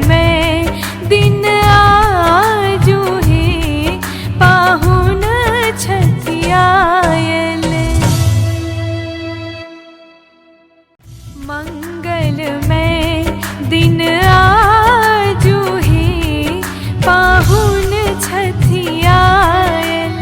में दिन आजू ही पाहुन छठियायल। मंगल में दिन आजू ही पाहुन छठियायल।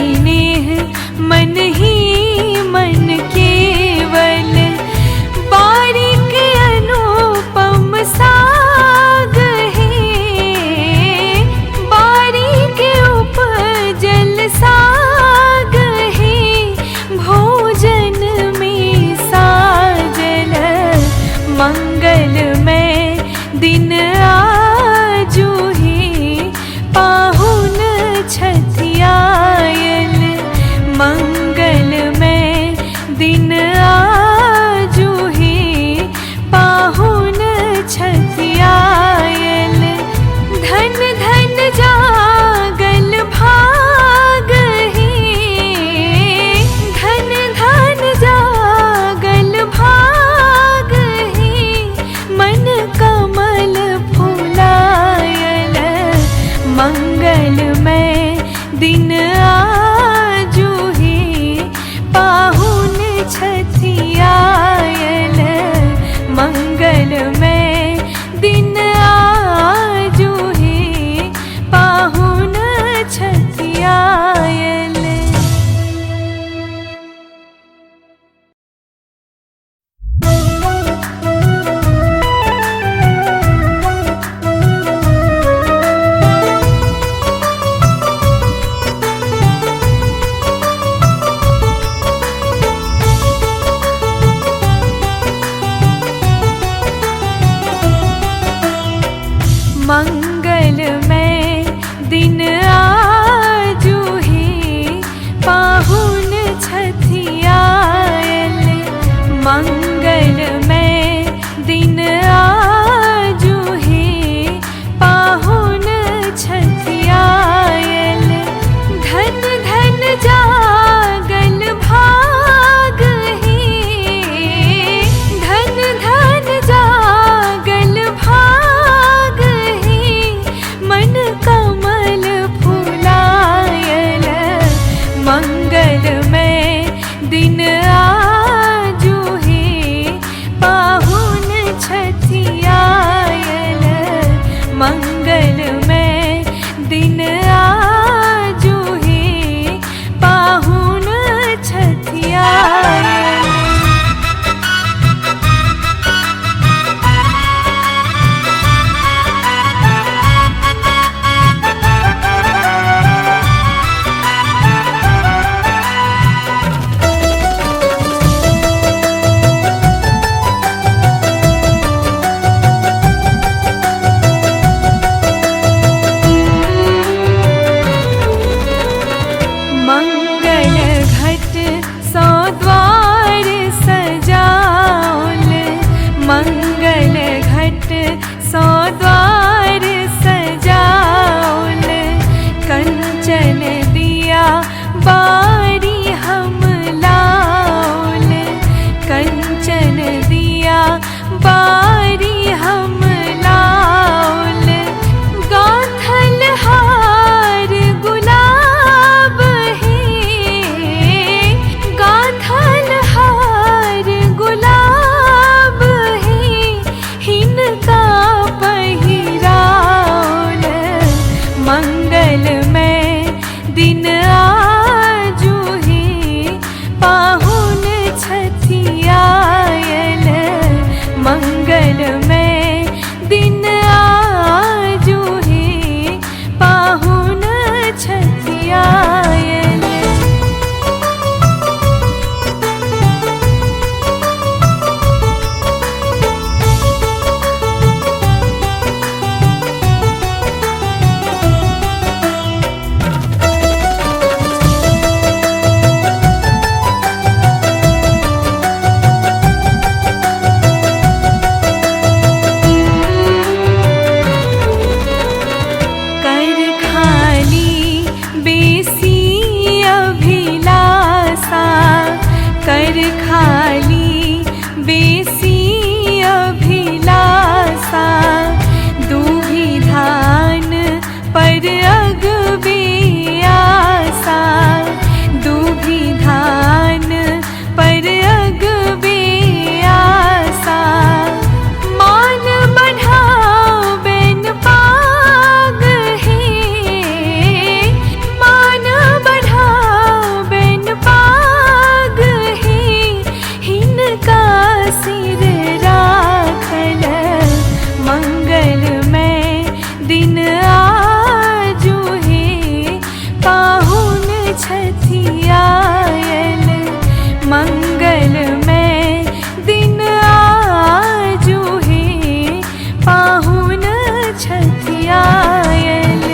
स्नेह मन ही मन केवल बारीक अनुपम साग है बारीक उपजल साग है भोजन में साजल मंगलमय दिन आजू है पाहुन छठियायल मंगल छठियायल मंगल में दिन आजू है पाहुन छठियायल।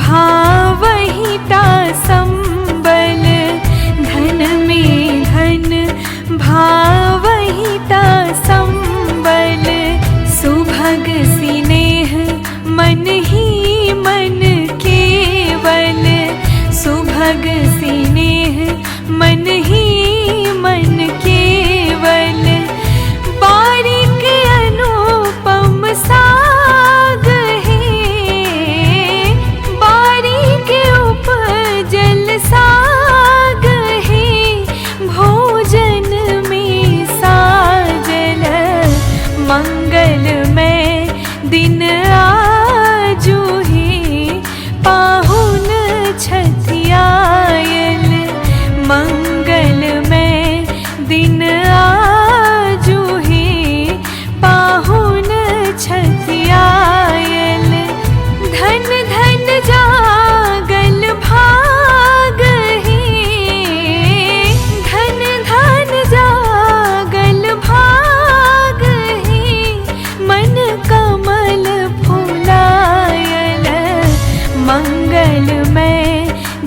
भावहिता संबल धन में धन भावहिता संबल सुभग सिनेह मन ही मन केवल सुभग सिनेह मन ही मन केवल बारीक अनुपम साग साग है भोजन में साजल मंगल में दिन आजू है पाहुन छठियायल मंगल में दिन आजू है पाहुन छठियायल। धन धन जागल भाग मंगल में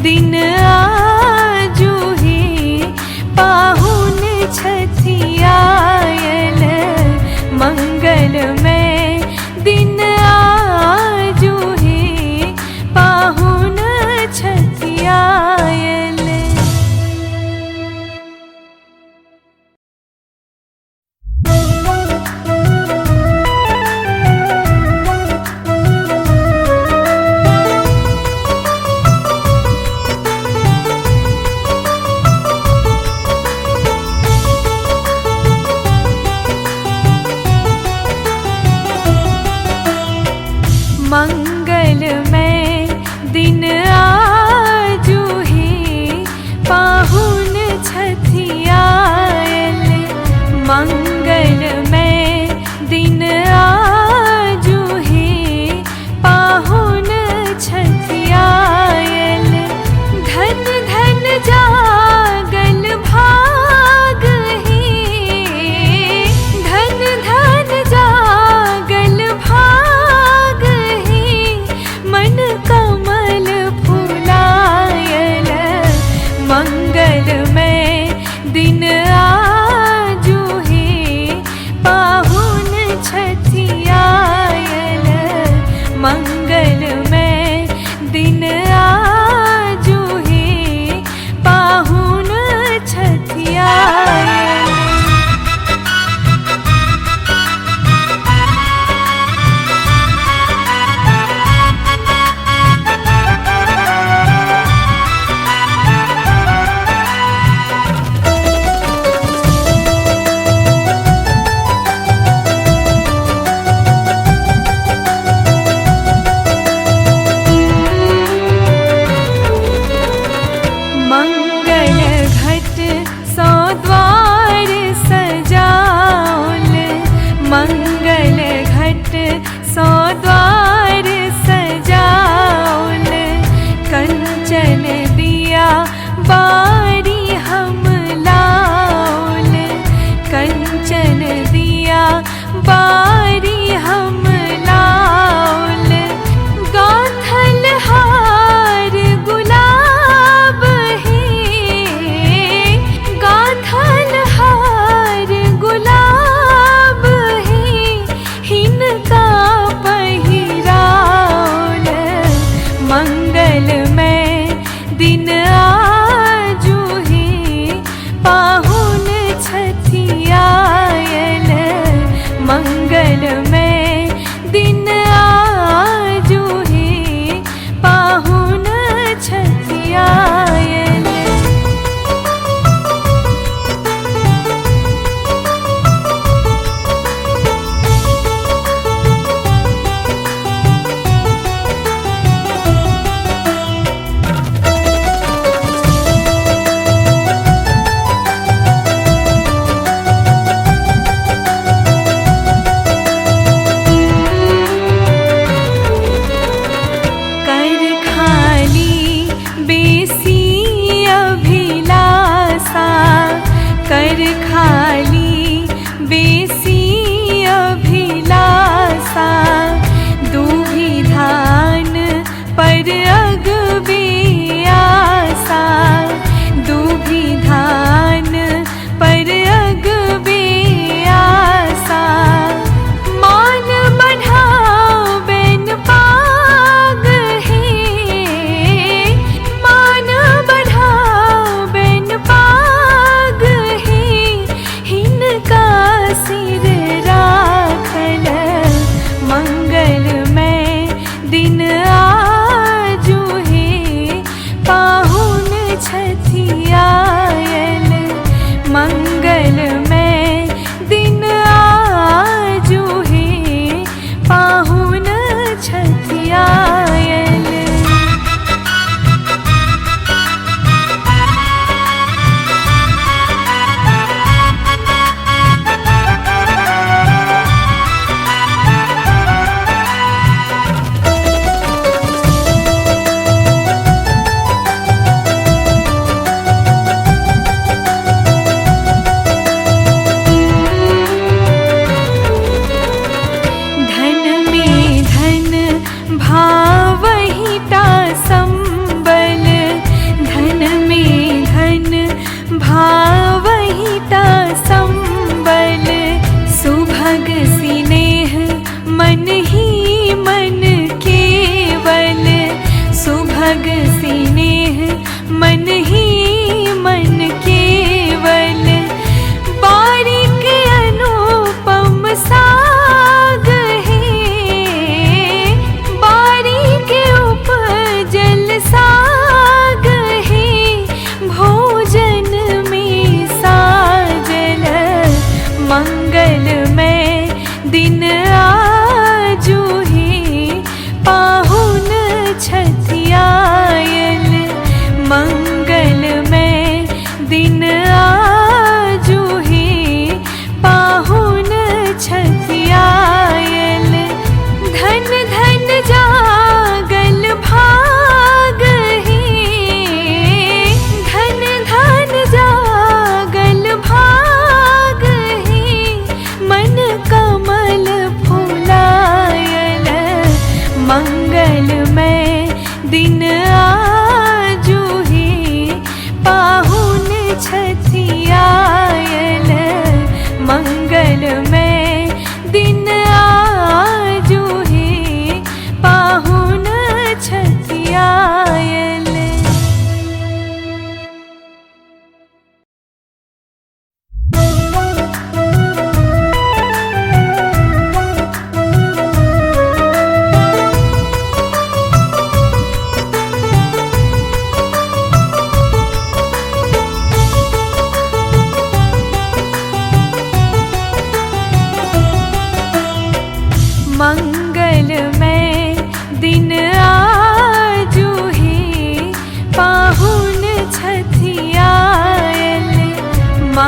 दिन आजू है पाहुन छठियायल मंगल में दिन आजू है पाहुन छठियायल। मंगल में दिन आजू है पाहुन छठियायल मंगल में दिन आजू है पाहुन छठियायल। धन धन जागल भाग है धन धन जागल भाग मन कमल फुलायल मंगल में दिन आजू है पाहुन छठियायल मंगल में दिन आजू है पाहुन छठियायल। सौ द्वार सजाओल कंचन दिया बारी हम लाओल कंचन दिया बारी हम लाओल गाथल हार गुलाब है गाथल हार गुलाब है हिनका मंगल में दिन आजू है पाहुन छठियायल मंगल में दिन आजू है पाहुन छठियायल।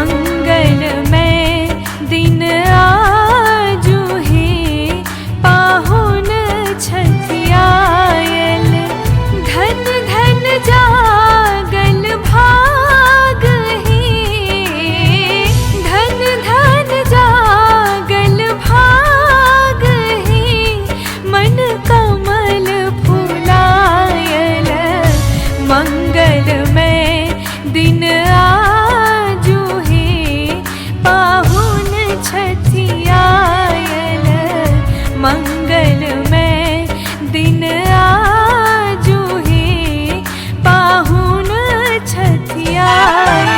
मंगलमय दिन आजू ही पाहुन छठियायल धन धन जागल भाग ही धन धन जागल भाग ही मन कमल फुलायल मंगलमय दिन आजू ही पाहुन छठियायल मंगलमय दिन आजू ही पाहुन छठियायल।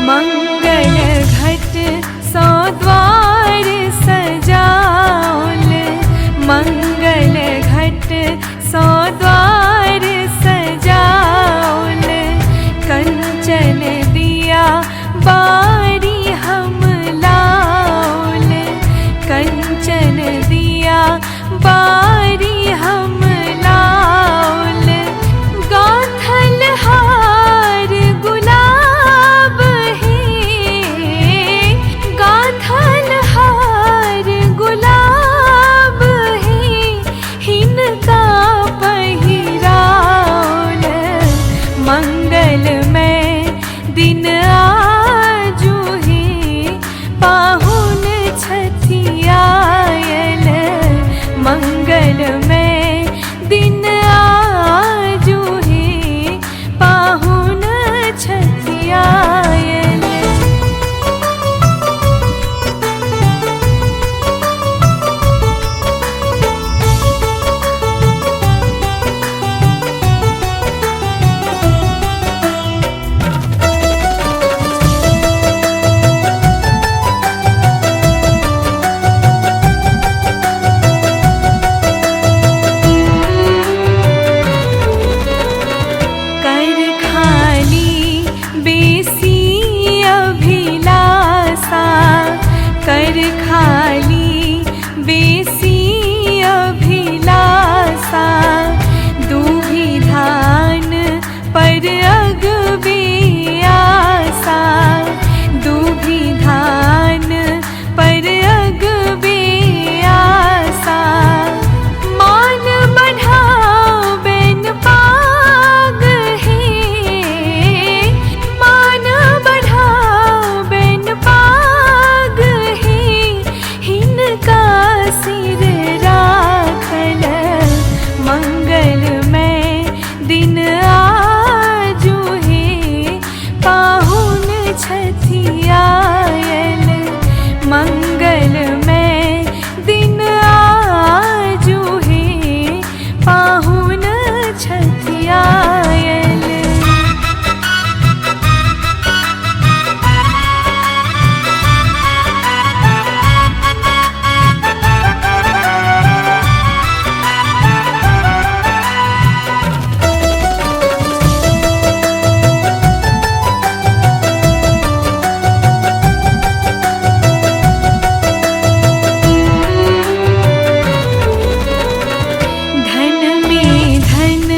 मंगल घट सौ द्वार सजाओल मंगल घट सौ द्वार सजाओल कंचन दिया बारी हम लाओल कंचन दिया बारी हम लाओल गाथल हार गुलाब गाथल हार गुलाब ही हिनका पहिराओल मंगलमय दिन आजू ही पाहुन छठियायल मंगलमय दिन आजू ही पाहुन छठियायल। कर खाली बेसी अभिलाषा कर खाली बेसी अभिलाषा दूभी धान पर अगबे आशा दूभी धान पर अगबे आशा मान बढ़ाओ बेन पाग ही मान बढ़ाओ बेन पाग ही हिनका सिर राखल मंगलमय दिन आजू ही पाहुन छठियायल मंगलमय दिन आजू ही पाहुन छठियायल। धन में धन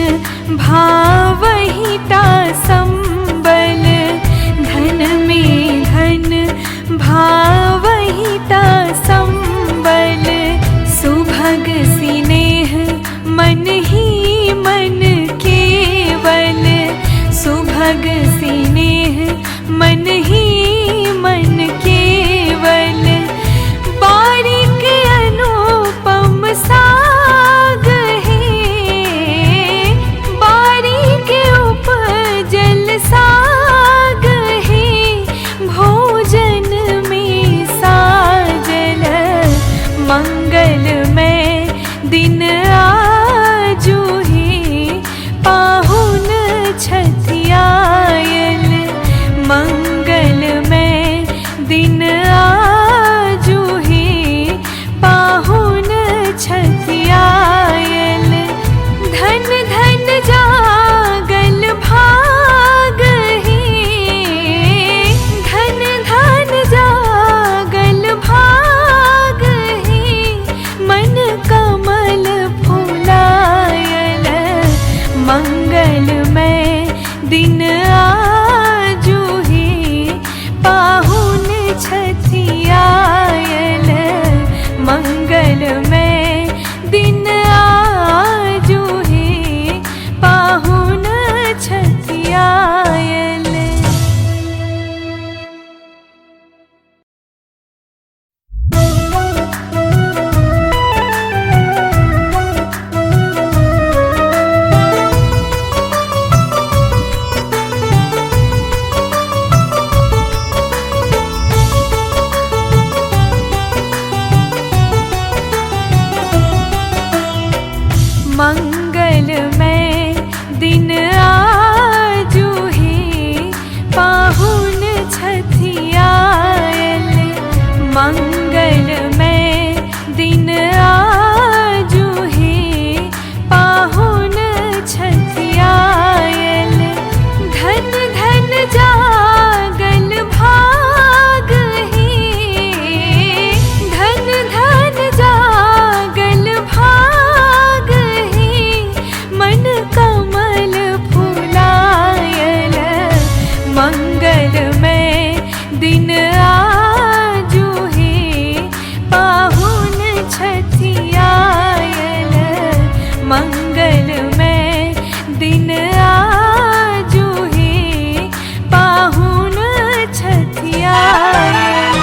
भावहिता संबल धन में धन भावहिता संबल सुभग सिनेह मन ही मन केवल सुभग सिनेह मन ही मन केवल बारीक अनुपम साग है बारीक उपजल साग है भोजन में साजल मंगलमय दिन आजू ही पाहुन छठियायल मंगलमय दिन आजू ही मंगलमय दिन आजू है पाहुन छठियायल। मंगलमय दिन आजू है पाहुन छठियायल। मंगलमय दिन आजू है पाहुन छठियायल। धन धन जागल भाग है, धन धन जागल भाग है, मन कमल फुलायल। मंगलमय दिन आजू है पाहुन छठियायल। मंगलमय दिन आजू है पाहुन छठियायल।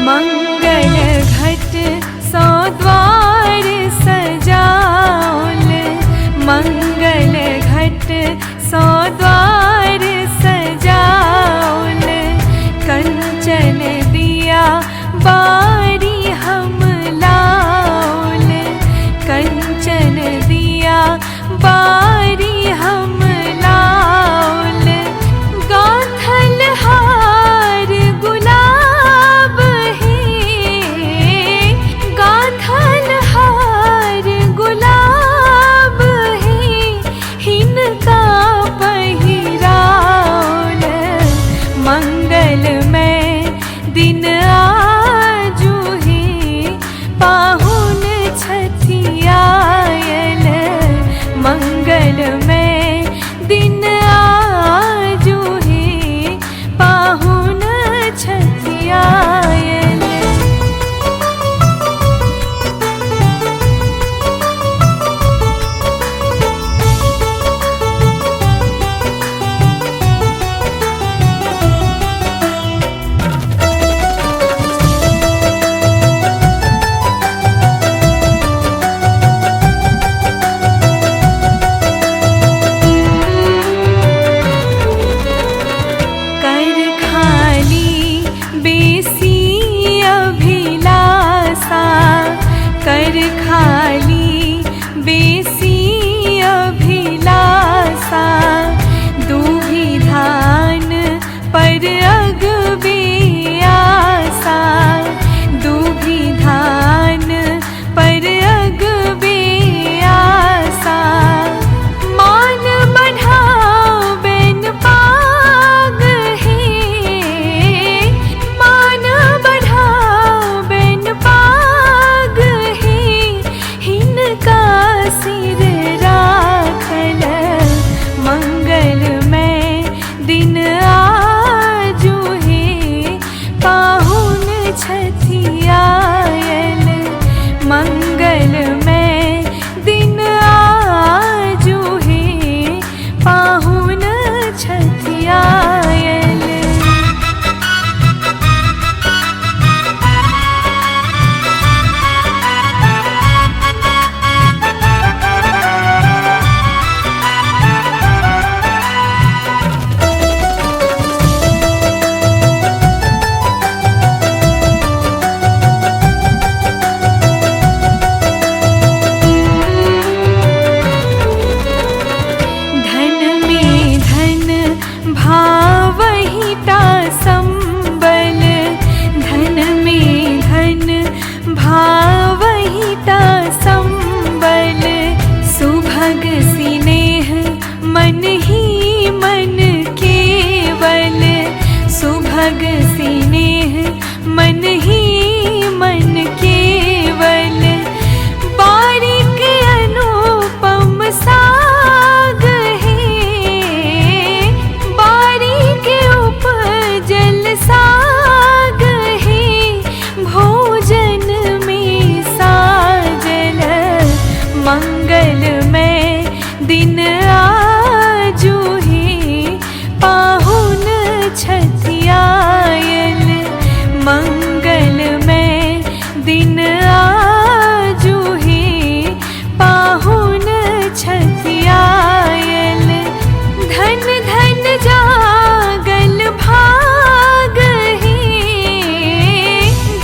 मंगल घट सौ द्वार सजाओल। मंगल घट सौ द्वार सजाओल। कंचन दिया बारी हम लाओल। कंचन दिया बारी हम लाओल। गाथल हार गुलाब है, गाथल हार गुलाब है, हिनका पहिराओल। मंगलमय दिन आजू है पाहुन छठियायल। मंगलमय दिन आजू है पाहुन छठियायल। कर खाली बेसी सिनेह मन ही मन केवल, सुभग सिनेह मन ही मन केवल, बारीक अनुपम साग है, बारीक उपजल साग है, भोजन में साजल मंगलमय दिन आजू है, पाहुन छठियायल मंगलमय दिन आजू है, पाहुन छठियायल, धन धन जागल भाग है,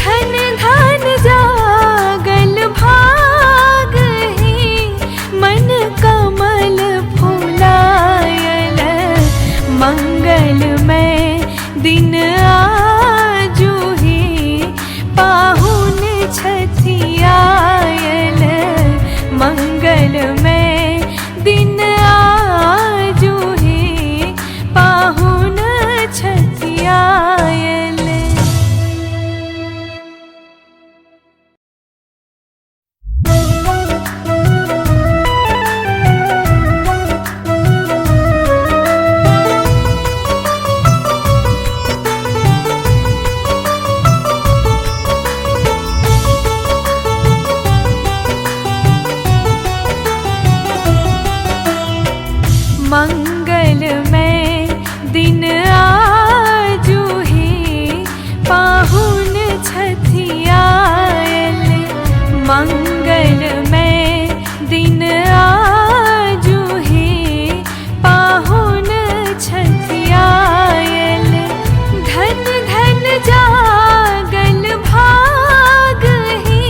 धन धन जागल भाग है, मन कमल फुलायल मंगलमय दिन आजू है, पाहुन छठियायल मंगलमय दिन आजू है, पाहुन छठियायल। मंगलमय दिन आजू है, पाहुन छठियायल मंगलमय दिन आजू है, पाहुन छठियायल, धन धन जागल भाग है,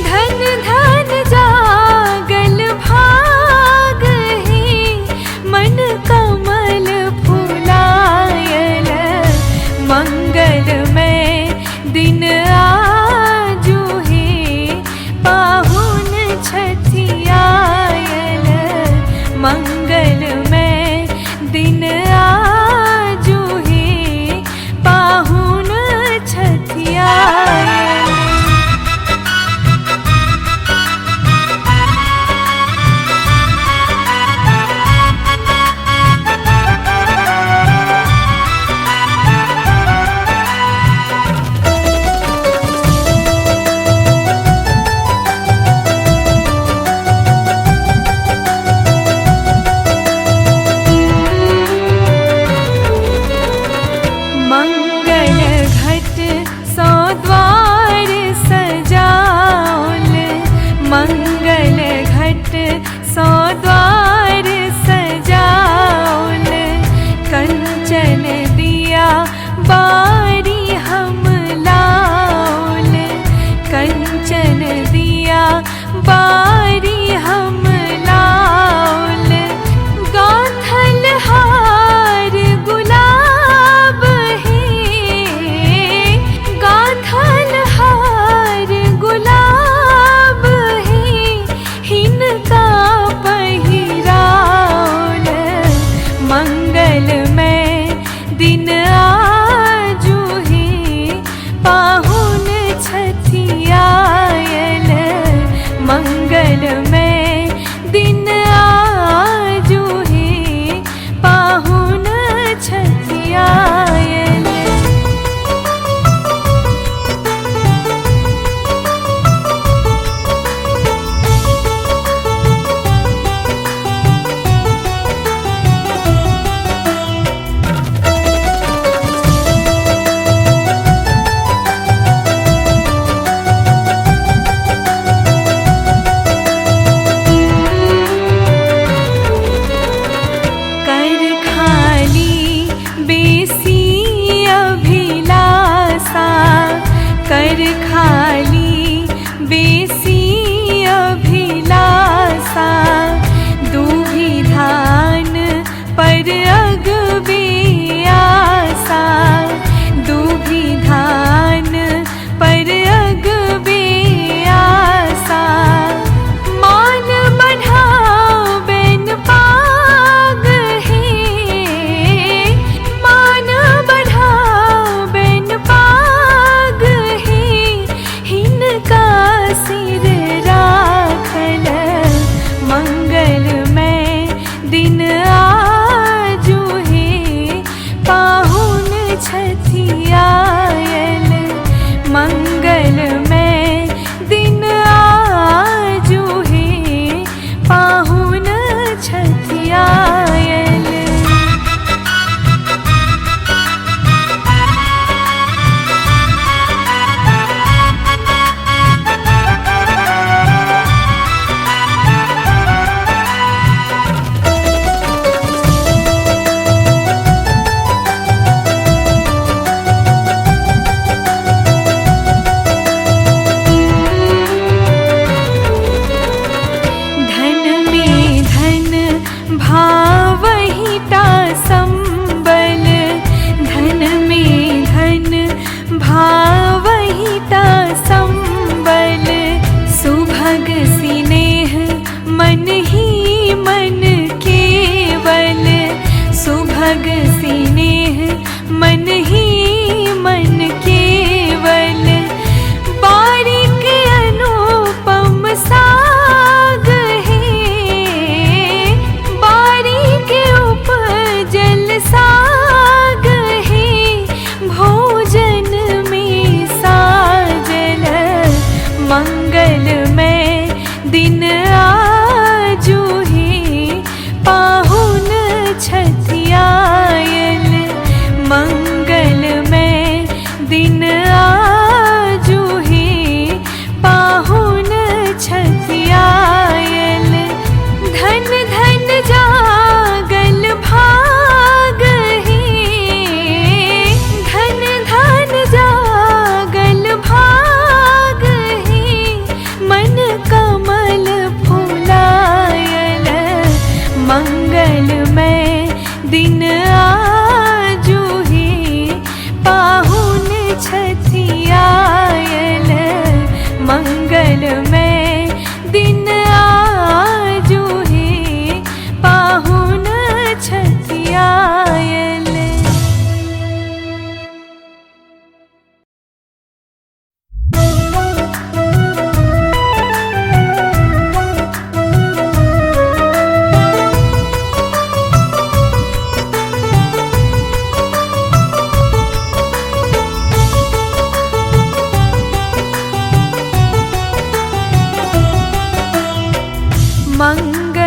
धन धन जागल भाग है,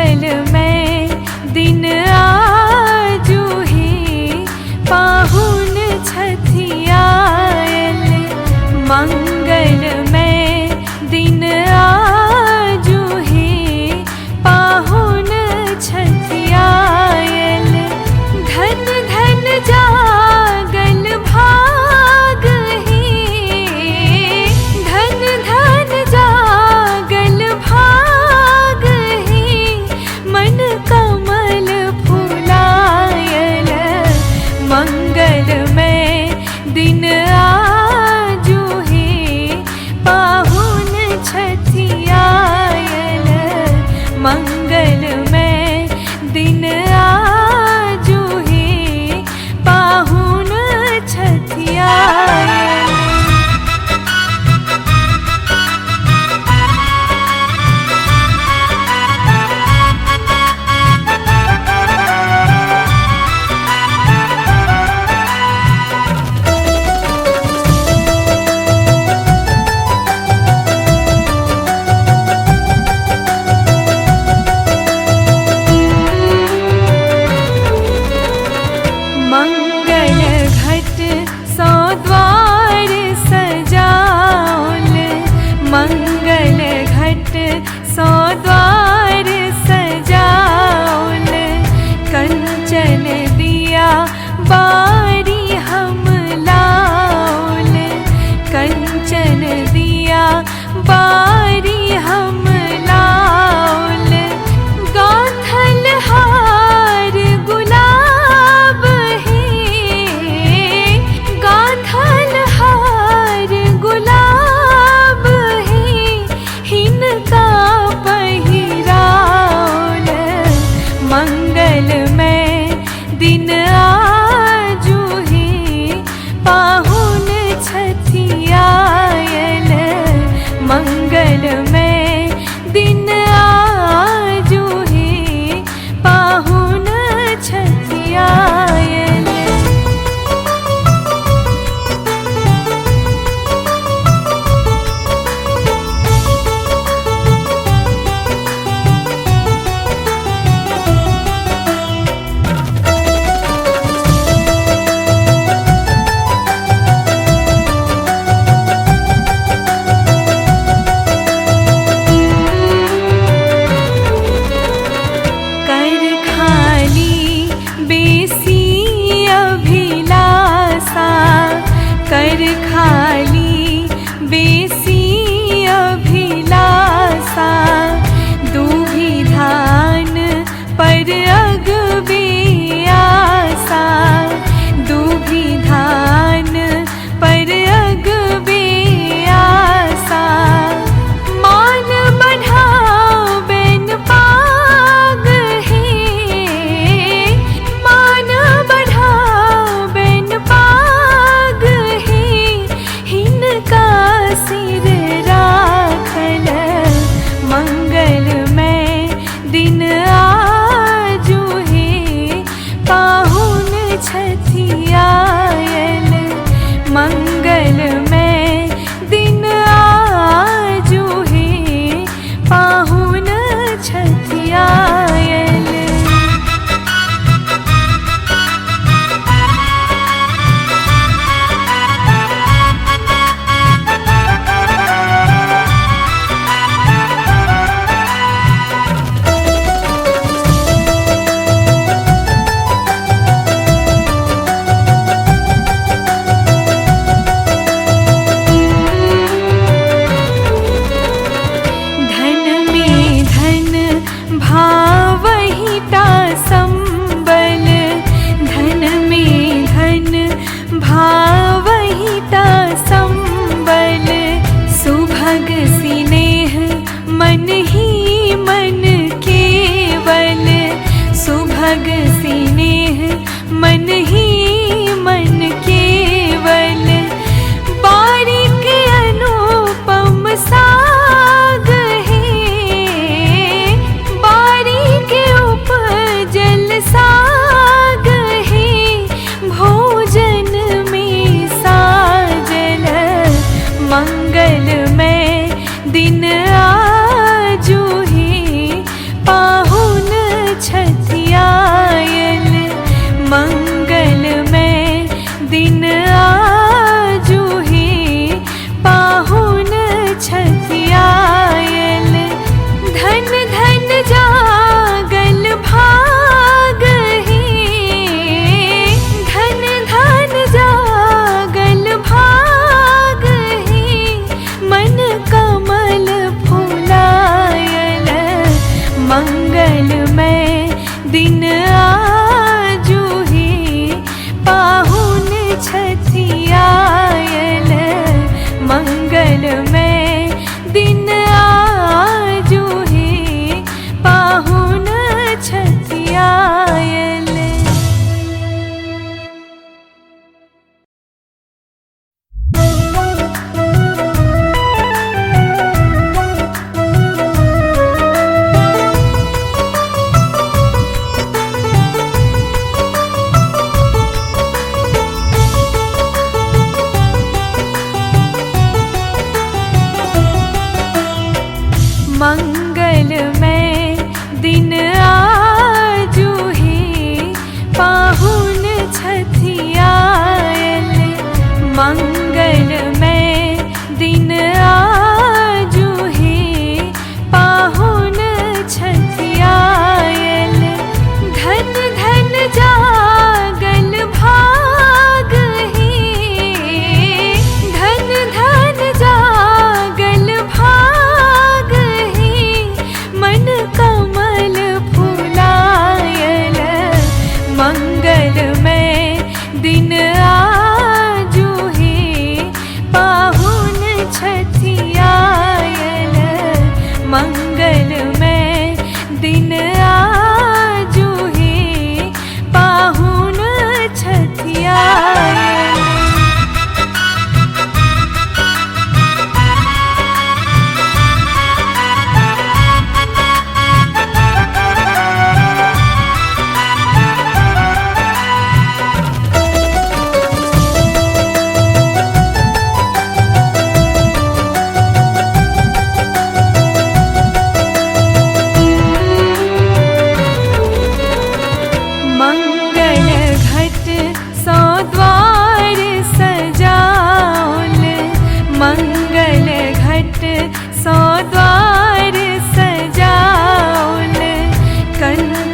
मंगलमय दिन आजू है पाहुन छठियायल। मंगलमय दिन आजू है पाहुन छठियायल। धन धन जागल भाग है, धन धन जागल भाग है, मन कमल फुलायल। मंगलमय दिन आजू है पाहुन छठियायल। मंगलमय दिन आजू है पाहुन छठियायल। मंगल घट सौ द्वार सजाओल। मंगल घट सौ द्वार सजाओल। कंचन दिया बारी हम लाओल। कंचन दिया बारी हम लाओल। गाथल हार गुलाब है, गाथल हार गुलाब है, हिनका पहिराओल। मंगलमय दिन आजू है पाहुन छठियायल। मंगलमय दिन आजू है पाहुन छठियायल। कर खाली बेसी अभिलाषा, कर खाली बेसी अभिलाषा। दूभी धान पर अगबे आशा, दूभी धान पर अगबे आशा। मान बढ़ाओ बेन पाग है, मान बढ़ाओ बेन पाग है, हिनका सिर राखल। मंगलमय दिन आजू है पाहुन छठियायल। मंगलमय दिन आजू है पाहुन छठियायल। धन में धन भावहिता संबल। धन में धन भावहिता संबल। सुभग सिनेह मन ही मन केवल। सुभग सिनेह मन ही मन केवल। बारीक अनुपम साग है, बारीक उपजल साग है, भोजन में साजल। मंगलमय दिन आजू है पाहुन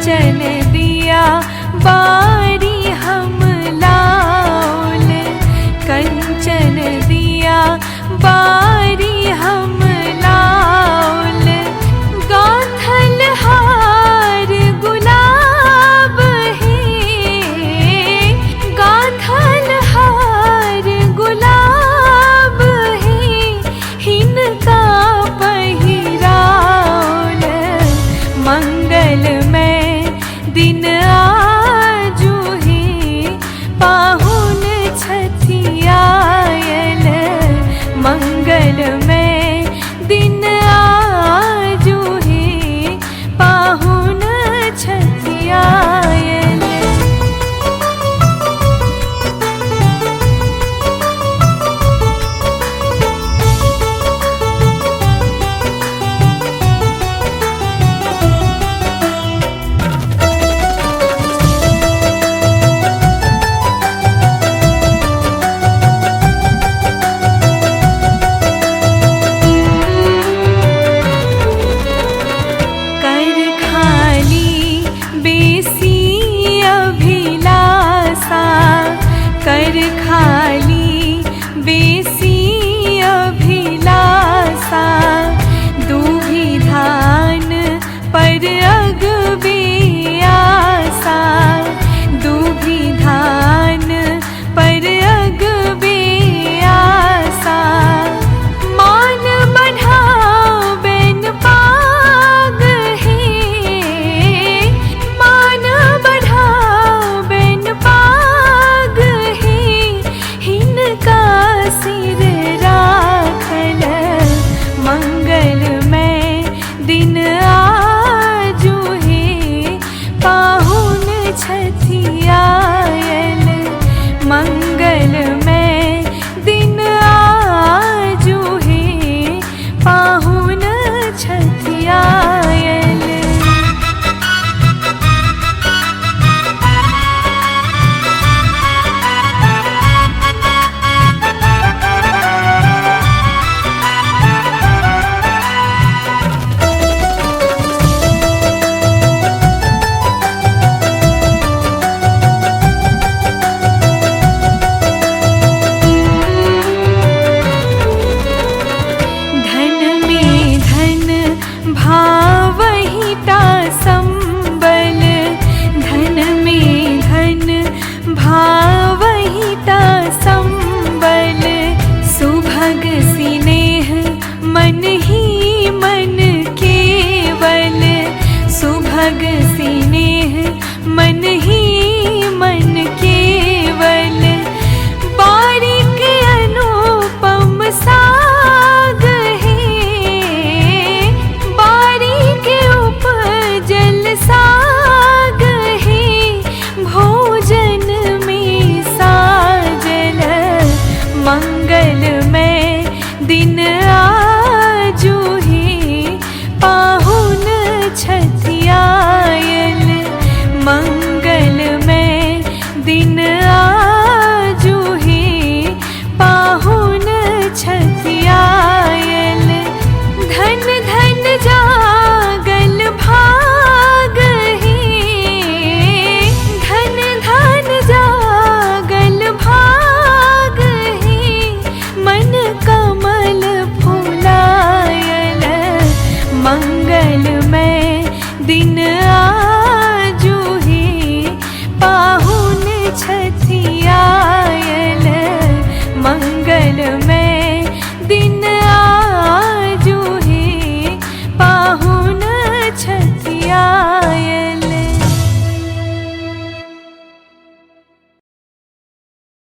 चल